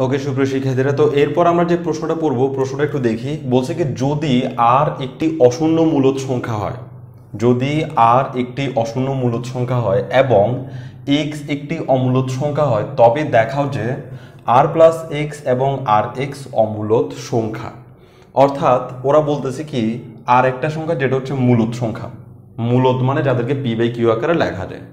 ওকে সুপ্রিয় শিক্ষার্থীরা, তো এরপর আমরা যে প্রশ্নটা পড়বো প্রশ্নটা একটু দেখি। বলছে কি, যদি আর একটি অশূন্য মূলদ সংখ্যা হয়, যদি আর একটি অশূন্য মূলদ সংখ্যা হয় এবং এক্স একটি অমূলদ সংখ্যা হয়, তবে দেখাও যে আর প্লাস এক্স এবং আর এক্স অমূলদ সংখ্যা। অর্থাৎ ওরা বলতেছে কি, আর একটা সংখ্যা যেটা হচ্ছে মূলদ সংখ্যা, মূলদ মানে যাদেরকে পি বাই কিউ আকারে লেখা যায়।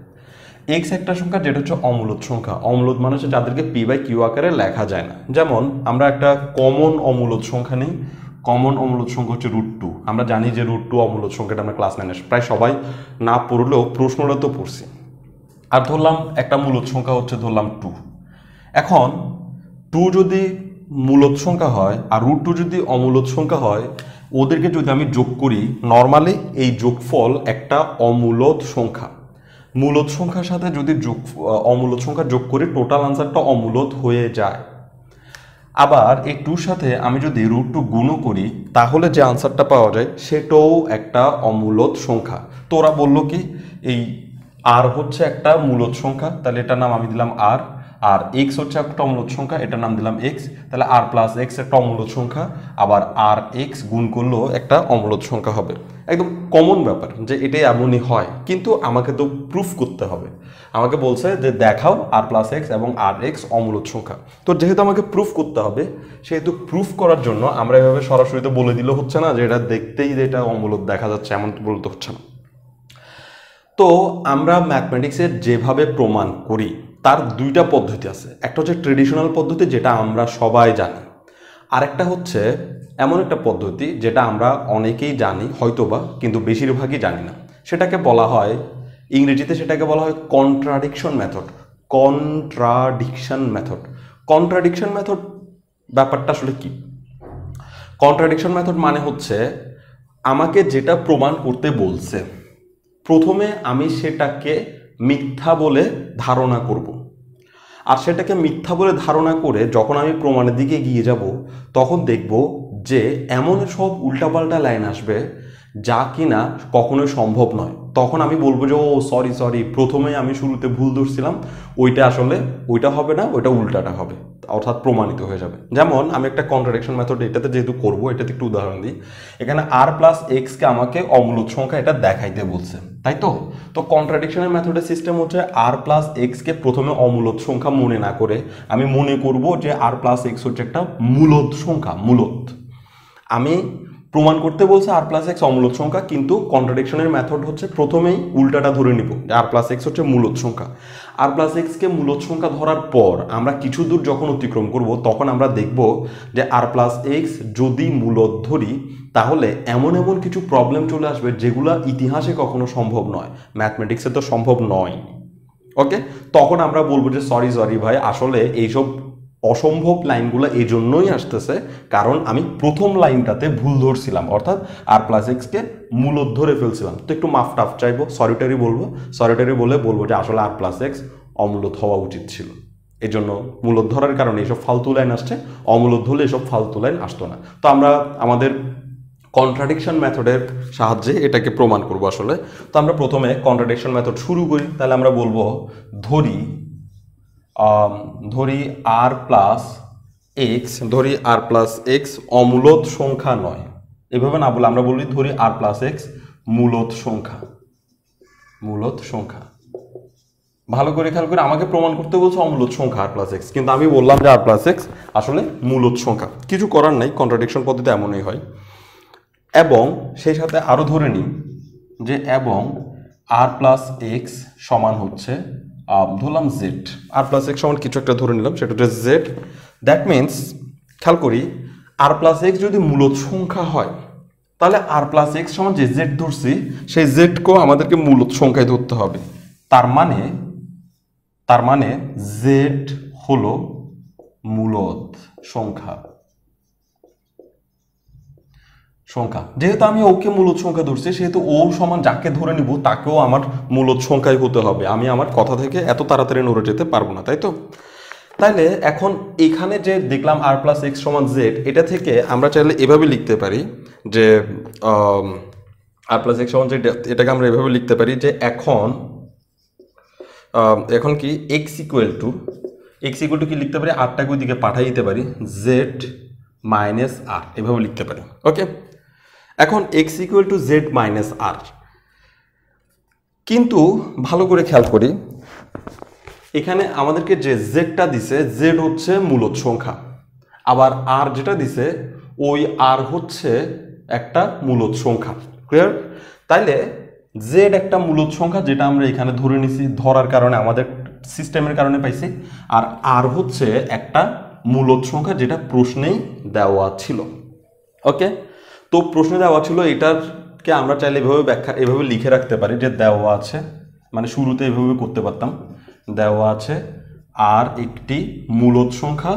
এক্স একটা সংখ্যা যেটা হচ্ছে অমূলদ সংখ্যা, অমূলদ মানে হচ্ছে যাদেরকে পি বাই কিউ আকারে লেখা যায় না। যেমন আমরা একটা কমন অমূলদ সংখ্যা নেই, কমন অমূলদ সংখ্যা হচ্ছে √2। আমরা জানি যে √2 অমূলদ সংখ্যাটা আমরা ক্লাস 9 প্রায় সবাই না পড়লেও প্রশ্নটা তো পড়ছি। আর ধরলাম একটা মূলদ সংখ্যা হচ্ছে ধরলাম 2। এখন 2 যদি মূলদ সংখ্যা হয় আর √2 যদি অমূলদ সংখ্যা হয়, ওদেরকে যদি আমি যোগ করি, নর্মালি এই যোগফল একটা অমূলদ সংখ্যা। মূলদ সংখ্যার সাথে যদি অমূলদ সংখ্যা যোগ করি, টোটাল আনসারটা অমূলদ হয়ে যায়। আবার এই 2 সাথে আমি যদি √2 গুণ করি, তাহলে যে আনসারটা পাওয়া যায় সেটাও একটা অমূলদ সংখ্যা। তো ওরা বললো কি, এই আর হচ্ছে একটা মূলদ সংখ্যা, তাহলে এটার নাম আমি দিলাম আর। আর এক্স হচ্ছে একটা অমূলদ সংখ্যা, এটার নাম দিলাম এক্স। তাহলে আর প্লাস এক্স একটা অমূলদ সংখ্যা, আবার আর এক্স গুণ করলেও একটা অমূলদ সংখ্যা হবে। একদম কমন ব্যাপার যে এটাই এমনই হয়, কিন্তু আমাকে তো প্রুফ করতে হবে। আমাকে বলছে যে দেখাও আর প্লাস এক্স এবং আর এক্স অমূলদ সংখ্যা। তো যেহেতু আমাকে প্রুফ করতে হবে, সেহেতু প্রুফ করার জন্য আমরা এভাবে সরাসরি তো বলে দিলে হচ্ছে না যে এটা দেখতেই যে এটা অমূলদ দেখা যাচ্ছে, এমন বলতে হচ্ছে না। তো আমরা ম্যাথমেটিক্সের যেভাবে প্রমাণ করি তার দুইটা পদ্ধতি আছে। একটা হচ্ছে ট্রেডিশনাল পদ্ধতি, যেটা আমরা সবাই জানি। আরেকটা হচ্ছে এমন একটা পদ্ধতি যেটা আমরা অনেকেই জানি হয়তোবা, কিন্তু বেশিরভাগই জানি না। সেটাকে বলা হয়, ইংরেজিতে সেটাকে বলা হয় contradiction method. Contradiction method, contradiction method ব্যাপারটা আসলে কি? কন্ট্রাডিকশন মেথড মানে হচ্ছে, আমাকে যেটা প্রমাণ করতে বলছে, প্রথমে আমি সেটাকে মিথ্যা বলে ধারণা করব। আর সেটাকে মিথ্যা বলে ধারণা করে যখন আমি প্রমাণের দিকে গিয়ে যাব, তখন দেখব যে এমন সব উল্টাপাল্টা লাইন আসবে যা কিনা কখনোই সম্ভব নয়। তখন আমি বলবো যে ও সরি, প্রথমে আমি শুরুতে ভুল ধরছিলাম, ওইটা আসলে ওইটা হবে না, ওইটা উল্টাটা হবে, অর্থাৎ প্রমাণিত হয়ে যাবে। যেমন আমি একটা কন্ট্রাডিকশন মেথড এটাতে যেহেতু করবো, এটাতে একটু উদাহরণ দিই। এখানে আর প্লাস এক্সকে আমাকে অমূলদ সংখ্যা এটা দেখাইতে বলছে, তাই তো? তো কন্ট্রাডিকশনের মেথডের সিস্টেম হচ্ছে, আর প্লাস এক্সকে প্রথমে অমূলদ সংখ্যা মনে না করে আমি মনে করব যে আর প্লাস এক্স হচ্ছে একটা মূলদ সংখ্যা, মূলদ। আমি প্রমাণ করতে বলছে আর প্লাস এক্স অমূলদ সংখ্যা, কিন্তু কন্ট্রাডিকশনের মেথড হচ্ছে প্রথমেই উল্টাটা ধরে নিব যে আর প্লাস এক্স হচ্ছে মূলদ সংখ্যা। আর প্লাস এক্সকে মূলদ সংখ্যা ধরার পর আমরা কিছু দূর যখন অতিক্রম করব, তখন আমরা দেখব যে আর প্লাস এক্স যদি মূলদ ধরি, তাহলে এমন এমন কিছু প্রবলেম চলে আসবে যেগুলো ইতিহাসে কখনো সম্ভব নয়, ম্যাথমেটিক্সে তো সম্ভব নয়। ওকে, তখন আমরা বলবো যে সরি ভাই, আসলে এইসব অসম্ভব লাইনগুলো এই জন্যই আসতেছে কারণ আমি প্রথম লাইনটাতে ভুল ধরছিলাম, অর্থাৎ আর প্লাস এক্সকে মূলদ ধরে ফেলছিলাম। তো একটু মাফ টাফ চাইবো, সরিটারি বলবো যে আসলে আর প্লাস এক্স অমূলদ হওয়া উচিত ছিল, এই জন্য মূলদ ধরার কারণে এইসব ফালতু লাইন আসছে, অমূলদ হলে এসব ফালতু লাইন আসতো না। তো আমরা আমাদের কন্ট্রাডিকশন মেথডের সাহায্যে এটাকে প্রমাণ করব আসলে। তো আমরা প্রথমে কন্ট্রাডিকশন মেথড শুরু করি। তাহলে আমরা বলবো ধরি আর প্লাস এক্স অমূলদ সংখ্যা নয়। এভাবে না বলে আমরা বলি ধরি আর প্লাস এক্স মূলদ সংখ্যা। ভালো করে খেয়াল করে, আমাকে প্রমাণ করতে বলছে অমূলদ সংখ্যা আর প্লাস এক্স, কিন্তু আমি বললাম যে আর প্লাস এক্স আসলে মূলদ সংখ্যা। কিছু করার নাই, কন্ট্রাডিকশন পদ্ধতি এমনই হয়। এবং সেই সাথে আরো ধরে নিই যে এবং আর প্লাস এক্স সমান হচ্ছে ধরলাম জেড। আর প্লাস এক্স সমান কিছু একটা ধরে নিলাম, সেটা হচ্ছে জেড। দ্যাট মিনস, খেয়াল করি, আর প্লাস এক্স যদি মূলদ সংখ্যা হয়, তাহলে আর প্লাস এক্স সমান যে জেড ধরছি, সেই জেডকেও আমাদেরকে মূলদ সংখ্যায় ধরতে হবে। তার মানে জেড হলো মূলদ সংখ্যা। যেহেতু আমি ওকে মূলদ সংখ্যা ধরছি, সেহেতু ও সমান যাকে ধরে নিব তাকেও আমার মূলদ সংখ্যায় হতে হবে। আমি আমার কথা থেকে এত তাড়াতাড়ি নড়ে যেতে পারবো না, তাই তো? তাইলে এখন এখানে যে দেখলাম আর প্লাস এক্স সমান জেড, এটা থেকে আমরা চাইলে এভাবে লিখতে পারি যে আর প্লাস এক্স সমান জেড, এটাকে আমরা এভাবে লিখতে পারি যে এখন কি x equal two x equal two কি লিখতে পারি, আরটাকে ওইদিকে পাঠিয়ে দিতে পারি, জেড মাইনাস আর এভাবে লিখতে পারি। ওকে, এখন X equal to Z minus R, কিন্তু ভালো করে খেয়াল করি এখানে আমাদেরকে যে জেডটা দিছে, জেড হচ্ছে মূলদ সংখ্যা, আবার আর যেটা দিছে ওই আর হচ্ছে একটা মূলদ সংখ্যা। ক্লিয়ার? তাইলে জেড একটা মূলদ সংখ্যা যেটা আমরা এখানে ধরে নিছি, ধরার কারণে আমাদের সিস্টেমের কারণে পাইছি, আর আর হচ্ছে একটা মূলদ সংখ্যা যেটা প্রশ্নেই দেওয়া ছিল। ওকে, তো প্রশ্নে দেওয়া ছিল, এটারকে আমরা চাইলে এভাবে ব্যাখ্যা এভাবে লিখে রাখতে পারি যে দেওয়া আছে, মানে শুরুতে এভাবে করতে পারতাম, দেওয়া আছে আর একটি মূলদ সংখ্যা,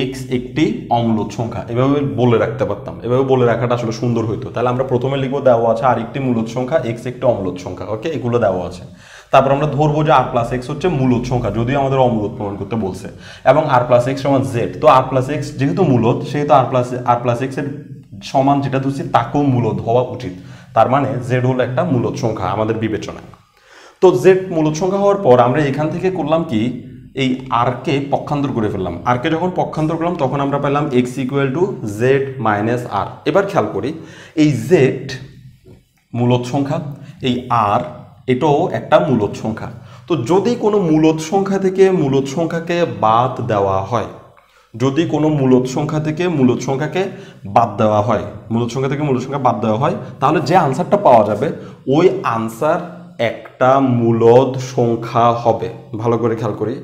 এক্স একটি অমূলদ সংখ্যা, এভাবে বলে রাখতে পারতাম। এভাবে বলে রাখাটা আসলে সুন্দর হইতো। তাহলে আমরা প্রথমে লিখবো দেওয়া আছে আর একটি মূলদ সংখ্যা, এক্স একটি অমূলদ সংখ্যা। ওকে, এগুলো দেওয়া আছে। তারপর আমরা ধরবো যে আর প্লাস এক্স হচ্ছে মূলদ সংখ্যা, যদিও আমাদের অমূলদ প্রমাণ করতে বলছে, এবং আর প্লাস এক্স সমান জেড। তো আর প্লাস এক্স যেহেতু মূলদ, সেহেতু আর প্লাস এক্স এর সমান যেটা ধরছি তাকেও মূলদ হওয়া উচিত। তার মানে জেড হলো একটা মূলদ সংখ্যা আমাদের বিবেচনায়। তো জেড মূলদ সংখ্যা হওয়ার পর আমরা এখান থেকে করলাম কি, এই আরকে পক্ষান্তর করে ফেললাম। আরকে যখন পক্ষান্তর করলাম তখন আমরা পেলাম X equal to Z minus R. এবার খেয়াল করি, এই জেড মূলদ সংখ্যা, এই আর এটাও একটা মূলদ সংখ্যা। তো যদি কোনো মূলদ সংখ্যা থেকে মূলদ সংখ্যাকে বাদ দেওয়া হয়, যদি কোনো মূলদ সংখ্যা থেকে মূলদ সংখ্যাকে বাদ দেওয়া হয়, মূলদ সংখ্যা থেকে মূলদ সংখ্যা বাদ দেওয়া হয়, তাহলে যে আনসারটা পাওয়া যাবে ওই আনসার একটা মূলদ সংখ্যা হবে। ভালো করে খেয়াল করি,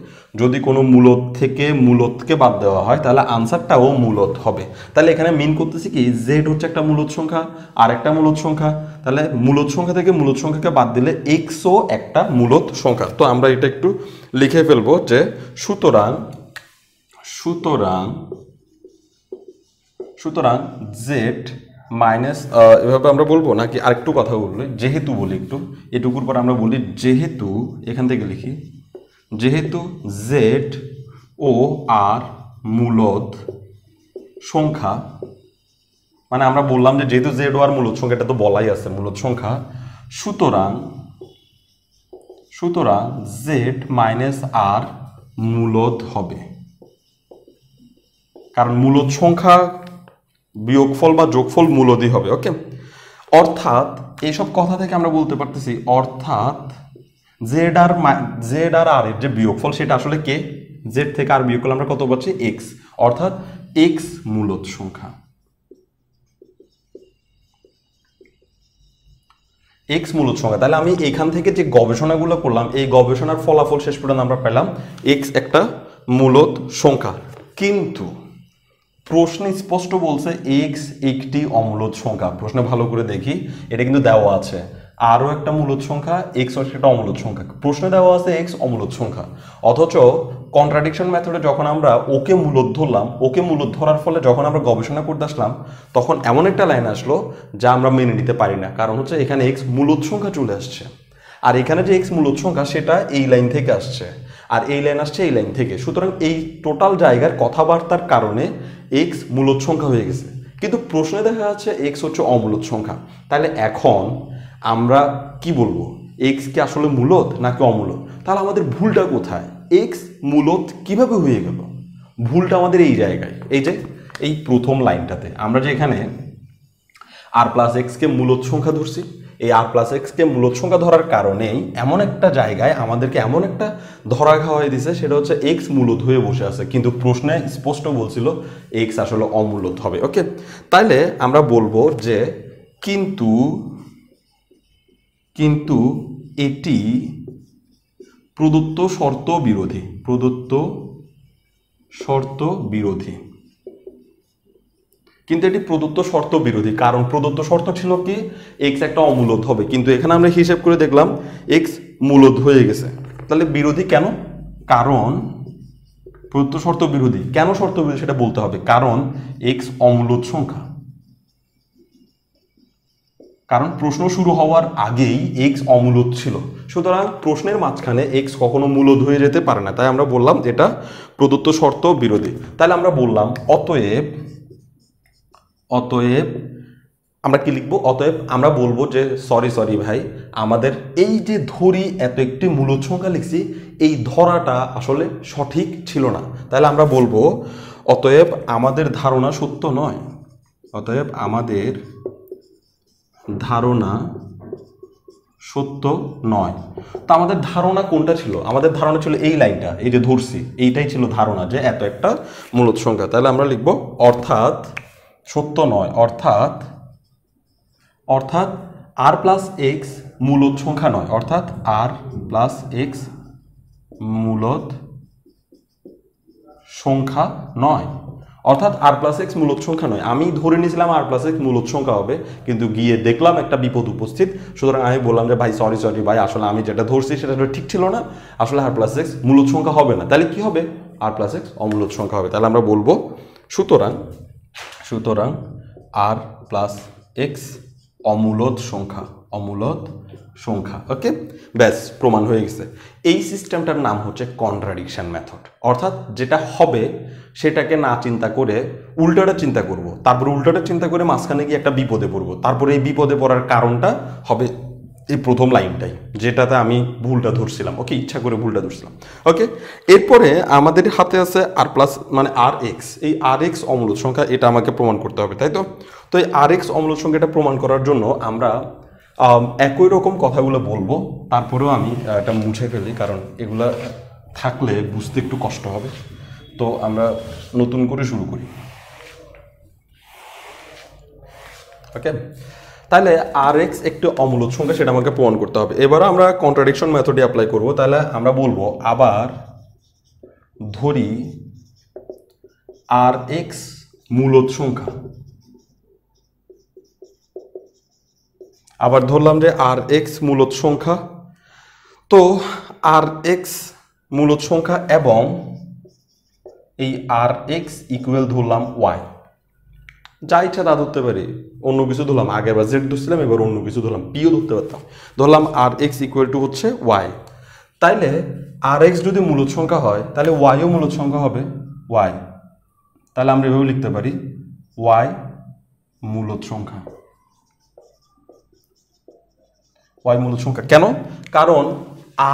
যদি কোনো মূলদ থেকে মূলদকে বাদ দেওয়া হয় তাহলে আনসারটাও মূলদ হবে। তাহলে এখানে মিন করতেছি কি, জেড হচ্ছে একটা মূলদ সংখ্যা আর একটা মূলদ সংখ্যা, তাহলে মূলদ সংখ্যা থেকে মূলদ সংখ্যাকে বাদ দিলে এক্সও একটা মূলদ সংখ্যা। তো আমরা এটা একটু লিখে ফেলবো যে সুতরাং জেড মাইনাস, এভাবে আমরা বলবো নাকি আরেকটু কথা বললে, যেহেতু বলি একটু এটুকুর পর আমরা বলি যেহেতু, এখান থেকে লিখি যেহেতু জেড ও আর মূলদ সংখ্যা, মানে আমরা বললাম যে যেহেতু জেড ও আর মূলদ সংখ্যা, এটা তো বলাই আছে মূলদ সংখ্যা, সুতরাং জেড মাইনাস আর মূলদ হবে, কারণ মূলদ সংখ্যা বিয়োগফল বা যোগফল মূলদই হবে। ওকে, অর্থাৎ এইসব কথা থেকে আমরা বলতে পারতেছি, অর্থাৎ জেড আর আর এর যে বিয়োগফল সেটা আসলে কে, জেড থেকে আর বিয়োগ করলে আমরা কত পাচ্ছি, এক্স, অর্থাৎ এক্স মূলদ সংখ্যা, এক্স মূলদ সংখ্যা। তাহলে আমি এখান থেকে যে গবেষণাগুলো করলাম, এই গবেষণার ফলাফল শেষ পর্যন্ত আমরা পেলাম এক্স একটা মূলদ সংখ্যা। কিন্তু প্রশ্নে স্পষ্ট বলছে এক্স একটি অমূলদ সংখ্যা। প্রশ্নে ভালো করে দেখি, এটা কিন্তু দেওয়া আছে আরও একটা মূলদ সংখ্যা, এক্স হচ্ছে একটা অমূলদ সংখ্যা। প্রশ্নে দেওয়া আছে এক্স অমূলদ সংখ্যা, অথচ কন্ট্রাডিকশন মেথডে যখন আমরা ওকে মূলদ ধরলাম, ওকে মূলদ ধরার ফলে যখন আমরা গবেষণা করতে আসলাম তখন এমন একটা লাইন আসলো যা আমরা মেনে নিতে পারি না। কারণ হচ্ছে এখানে এক্স মূলদ সংখ্যা চলে আসছে, আর এখানে যে এক্স মূলদ সংখ্যা সেটা এই লাইন থেকে আসছে, আর এই লাইন আসছে এই লাইন থেকে। সুতরাং এই টোটাল জায়গার কথাবার্তার কারণে এক্স মূলদ সংখ্যা হয়ে গেছে, কিন্তু প্রশ্নে দেখা যাচ্ছে এক্স হচ্ছে অমূলদ সংখ্যা। তাহলে এখন আমরা কি বলবো, এক্স কি আসলে মূলদ নাকি অমূলদ? তাহলে আমাদের ভুলটা কোথায়? এক্স মূলদ কিভাবে হয়ে গেল? ভুলটা আমাদের এই জায়গায়, এই যে এই প্রথম লাইনটাতে আমরা যে এখানে আর প্লাস এক্সকে মূলদ সংখ্যা ধরছি, এই আর প্লাস এক্সকে মূলদ সংখ্যা ধরার কারণেই এমন একটা জায়গায় আমাদেরকে এমন একটা ধরা খাওয়াই দিছে, সেটা হচ্ছে এক্স মূলদ হয়ে বসে আছে, কিন্তু প্রশ্নে স্পষ্ট বলছিল এক্স আসলে অমূলদ হবে। ওকে, তাইলে আমরা বলবো যে কিন্তু এটি প্রদত্ত শর্ত বিরোধী, কিন্তু এটি প্রদত্ত শর্ত বিরোধী। কারণ প্রদত্ত শর্ত ছিল কি, এক্স একটা অমূলদ হবে, কিন্তু এখানে আমরা হিসাব করে দেখলাম এক্স মূলদ হয়ে গেছে। তাহলে বিরোধী কেন? কারণ প্রদত্ত শর্ত বিরোধী। কেন শর্ত বিরোধী সেটা বলতে হবে, কারণ এক্স অমূলদ সংখ্যা, কারণ প্রশ্ন শুরু হওয়ার আগেই এক্স অমূলদ ছিল। সুতরাং প্রশ্নের মাঝখানে এক্স কখনো মূলদ হয়ে যেতে পারে না, তাই আমরা বললাম এটা প্রদত্ত শর্ত বিরোধী। তাহলে আমরা বললাম অতএব আমরা কি লিখবো, অতএব আমরা বলবো যে সরি ভাই, আমাদের এই যে ধরি এত একটি মূলদ সংখ্যা লিখছি, এই ধরাটা আসলে সঠিক ছিল না। তাহলে আমরা বলবো অতএব আমাদের ধারণা সত্য নয়, অতএব আমাদের ধারণা সত্য নয়। তো আমাদের ধারণা কোনটা ছিল? আমাদের ধারণা ছিল এই লাইনটা, এই যে ধরছি এইটাই ছিল ধারণা যে এত একটা মূলদ সংখ্যা। তাহলে আমরা লিখব অর্থাৎ সত্য নয়, অর্থাৎ অর্থাৎ আর প্লাস এক্স মূলদ সংখ্যা নয়, অর্থাৎ আর প্লাস এক্স মূলদ সংখ্যা নয়, অর্থাৎ আর প্লাস এক্স মূলদ সংখ্যা নয়। আমি ধরে নিয়েছিলাম আর প্লাস এক্স মূলদ সংখ্যা হবে, কিন্তু গিয়ে দেখলাম একটা বিপদ উপস্থিত। সুতরাং আমি বললাম যে ভাই সরি ভাই, আসলে আমি যেটা ধরছি সেটা ঠিক ছিল না, আসলে আর প্লাস এক্স মূলদ সংখ্যা হবে না। তাহলে কি হবে? আর প্লাস এক্স অমূলদ সংখ্যা হবে। তাহলে আমরা বলবো সুতরাং আর প্লাস এক্স অমূলদ সংখ্যা, অমূলদ সংখ্যা। ওকে, ব্যাস প্রমাণ হয়ে গেছে। এই সিস্টেমটার নাম হচ্ছে কন্ট্রাডিকশন মেথড। অর্থাৎ যেটা হবে সেটাকে না চিন্তা করে উল্টাটা চিন্তা করব, তারপরে উল্টাটা চিন্তা করে মাঝখানে গিয়ে একটা বিপদে পড়বো, তারপরে এই বিপদে পড়ার কারণটা হবে এই প্রথম লাইনটাই, যেটাতে আমি ভুলটা ধরছিলাম। ওকে, ইচ্ছা করে ভুলটা ধরছিলাম। ওকে, এরপরে আমাদের হাতে আছে আর প্লাস মানে আর এক্স। এই আর এক্স অমূলদ সংখ্যা, এটা আমাকে প্রমাণ করতে হবে, তাই তো? তো এই আর এক্স অমূলদ সংখ্যাটা প্রমাণ করার জন্য আমরা একই রকম কথাগুলো বলবো, তারপরেও আমি এটা মুছে ফেলি, কারণ এগুলা থাকলে বুঝতে একটু কষ্ট হবে। তো আমরা নতুন করে শুরু করি। ওকে, তাহলে আর এক্স একটি অমূলদ সংখ্যা, সেটা আমাকে প্রমাণ করতে হবে। এবারে আমরা কন্ট্রাডিকশন মেথডে অ্যাপ্লাই করব। তাহলে আমরা বলবো আবার ধরি আর এক্স মূলদ সংখ্যা, আবার ধরলাম যে আর এক্স মূলদ সংখ্যা। তো আর এক্স মূলদ সংখ্যা এবং এই আর এক্স ইকুয়াল ধরলাম ওয়াই, যা ইচ্ছা তা ধরতে পারি, অন্য কিছু ধরলাম, আগের বার জেড ধরছিলাম, এবার অন্য কিছু ধরলাম, পিও ধরতে পারতাম। ধরলাম আর এক্স ইকুয়াল টু হচ্ছে ওয়াই। তাইলে আর এক্স যদি মূলদ সংখ্যা হয় তাহলে ওয়াইও মূলদ সংখ্যা হবে, ওয়াই। তাহলে আমরা এভাবে লিখতে পারি ওয়াই মূলদ সংখ্যা, ওয়াই মূলদ সংখ্যা। কেন? কারণ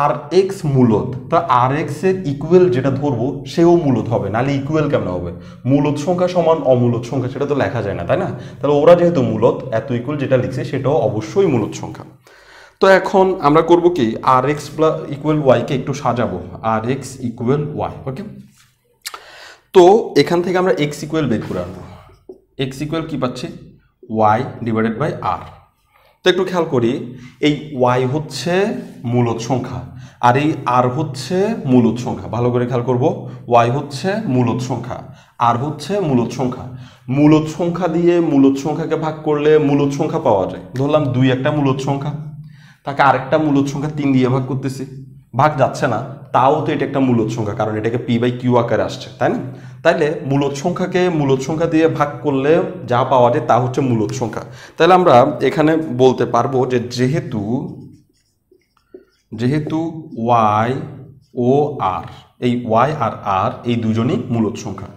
আর এক্স মূলদ, তো আর এক্স এর ইকুয়াল যেটা ধরবো সেও মূলদ হবে, নাহলে ইকুয়াল কেমন হবে? মূলদ সংখ্যা সমান অমূলদ সংখ্যা, সেটা তো লেখা যায় না, তাই না? তাহলে ওরা যেহেতু মূলদ, এত ইকুয়াল যেটা লিখছে সেটাও অবশ্যই মূলদ সংখ্যা। তো এখন আমরা করব কি, আর এক্স প্লাস ইকুয়াল ওয়াইকে একটু সাজাবো, আর এক্স ইকুয়াল ওয়াই। ওকে, তো এখান থেকে আমরা এক্স ইকুয়াল বের করে আনবো। এক্স ইকুয়াল কি পাচ্ছি? ওয়াই ডিভাইডেড বাই আর। তো একটু খেয়াল করি, এই ওয়াই হচ্ছে মূলদ সংখ্যা আর এই আর হচ্ছে মূলদ সংখ্যা। ভালো করে খেয়াল করব, ওয়াই হচ্ছে মূলদ সংখ্যা, আর হচ্ছে মূলদ সংখ্যা। মূলদ সংখ্যা দিয়ে মূলদ সংখ্যাকে ভাগ করলে মূলদ সংখ্যা পাওয়া যায়। ধরলাম 2 একটা মূলদ সংখ্যা, তাকে আরেকটা মূলদ সংখ্যা 3 দিয়ে ভাগ করতেছি, ভাগ যাচ্ছে না, তাও তো এটা একটা মূলদ সংখ্যা, কারণ এটাকে পি বাই কিউ আকারে আসছে, তাই না? তাইলে মূলদ সংখ্যাকে মূলদ সংখ্যা দিয়ে ভাগ করলে যা পাওয়া যায় তা হচ্ছে মূলদ সংখ্যা। তাহলে আমরা এখানে বলতে পারবো যে যেহেতু ওয়াই ও আর, এই ওয়াই আর আর এই দুজনই মূলদ সংখ্যা,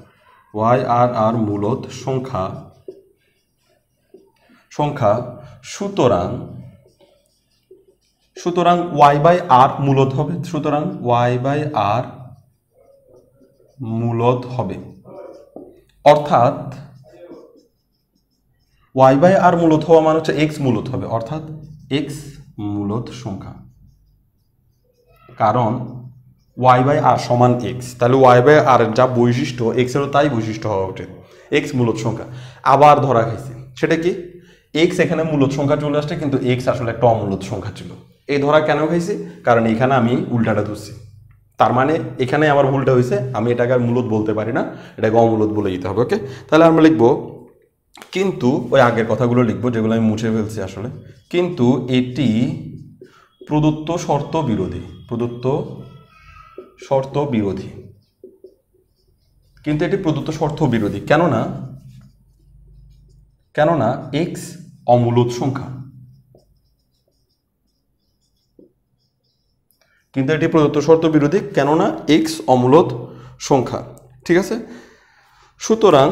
ওয়াই আর আর মূলদ সংখ্যা, সুতরাং ওয়াই বাই আর মূলদ হবে, সুতরাং ওয়াই বাই আর মূলদ হবে। অর্থাৎ ওয়াই বাই আর মূলদ হওয়া মানে হচ্ছে এক্স মূলদ হবে, অর্থাৎ এক্স মূলদ সংখ্যা, কারণ ওয়াই বাই আর সমান এক্স। তাহলে ওয়াই বাই আর এর যা বৈশিষ্ট্য এক্সেরও তাই বৈশিষ্ট্য হওয়া উচিত, এক্স মূলদ সংখ্যা। আবার ধরা খাইছে, সেটা কি? এক্স এখানে মূলদ সংখ্যা চলে আসছে, কিন্তু এক্স আসলে একটা অমূলদ সংখ্যা ছিল। এই ধরা কেন খাইছি? কারণ এখানে আমি উল্টাটা ধরছি, তার মানে এখানে আমার ভুলটা হয়েছে, আমি এটাকে আর মূলদ বলতে পারি না, এটাকে অমূলদ বলে দিতে হবে। ওকে, তাহলে আমরা লিখবো কিন্তু, ওই আগের কথাগুলো লিখবো যেগুলো আমি মুছে ফেলছি আসলে, কিন্তু এটি প্রদত্ত শর্ত বিরোধী, কিন্তু এটি প্রদত্ত শর্ত বিরোধী। কেননা এক্স অমূলদ সংখ্যা, কিন্তু এটি প্রদত্ত শর্ত বিরোধী, কেননা এক্স অমূলদ সংখ্যা। ঠিক আছে, সুতরাং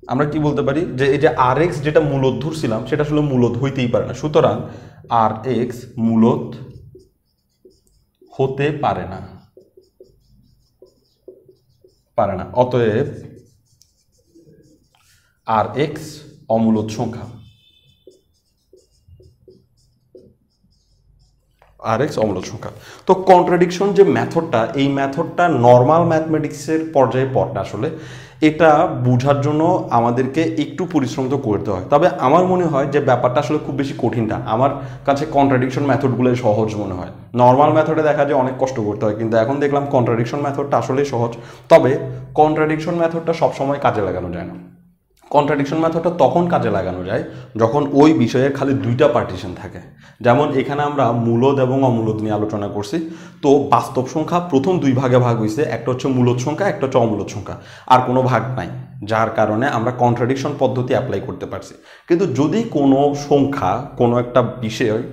আমরা কি বলতে পারি যে এই যে আর এক্স যেটা মূলদ ধরছিলাম সেটা আসলে মূলদ হইতেই পারে না। সুতরাং আর এক্স মূলদ হতে পারে না, অতএব আর এক্স অমূলদ সংখ্যা, আর এক্স অমূলদ সংখ্যা। তো কন্ট্রাডিকশন যে মেথডটা, এই মেথডটা নর্মাল ম্যাথমেটিক্সের পর্যায়ে পড়ে আসলে। এটা বোঝার জন্য আমাদেরকে একটু পরিশ্রম তো করতে হয়, তবে আমার মনে হয় যে ব্যাপারটা আসলে খুব বেশি কঠিন না। আমার কাছে কন্ট্রাডিকশন মেথডগুলোই সহজ মনে হয়। নর্মাল মেথডে দেখা যায় অনেক কষ্ট করতে হয়, কিন্তু এখন দেখলাম কন্ট্রাডিকশন মেথডটা আসলেই সহজ। তবে কন্ট্রাডিকশন মেথডটা সবসময় কাজে লাগানো যায় না। কন্ট্রাডিকশন মেথডটা তখন কাজে লাগানো যায় যখন ওই বিষয়ের খালি দুইটা পার্টিশন থাকে। যেমন এখানে আমরা মূলদ এবং অমূলদ নিয়ে আলোচনা করছি। তো বাস্তব সংখ্যা প্রথম দুই ভাগে ভাগ হয়েছে, একটা হচ্ছে মূলদ সংখ্যা, একটা হচ্ছে অমূলদ সংখ্যা, আর কোনো ভাগ নাই, যার কারণে আমরা কন্ট্রাডিকশন পদ্ধতি অ্যাপ্লাই করতে পারছি। কিন্তু যদি কোনো সংখ্যা কোনো একটা বিষয়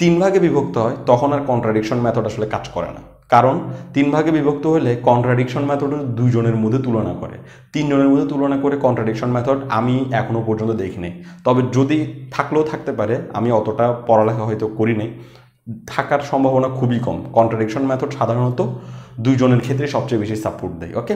তিন ভাগে বিভক্ত হয়, তখন আর কন্ট্রাডিকশন মেথড আসলে কাজ করে না। কারণ তিন ভাগে বিভক্ত হলে কন্ট্রাডিকশন মেথড দুইজনের মধ্যে তুলনা করে, তিনজনের মধ্যে তুলনা করে কন্ট্রাডিকশন মেথড আমি এখনো পর্যন্ত দেখিনি। তবে যদি থাকলেও থাকতে পারে, আমি অতটা পড়ালেখা হয়তো করি নাই, থাকার সম্ভাবনা খুবই কম। কন্ট্রাডিকশন মেথড সাধারণত দুইজনের ক্ষেত্রে সবচেয়ে বেশি সাপোর্ট দেয়। ওকে।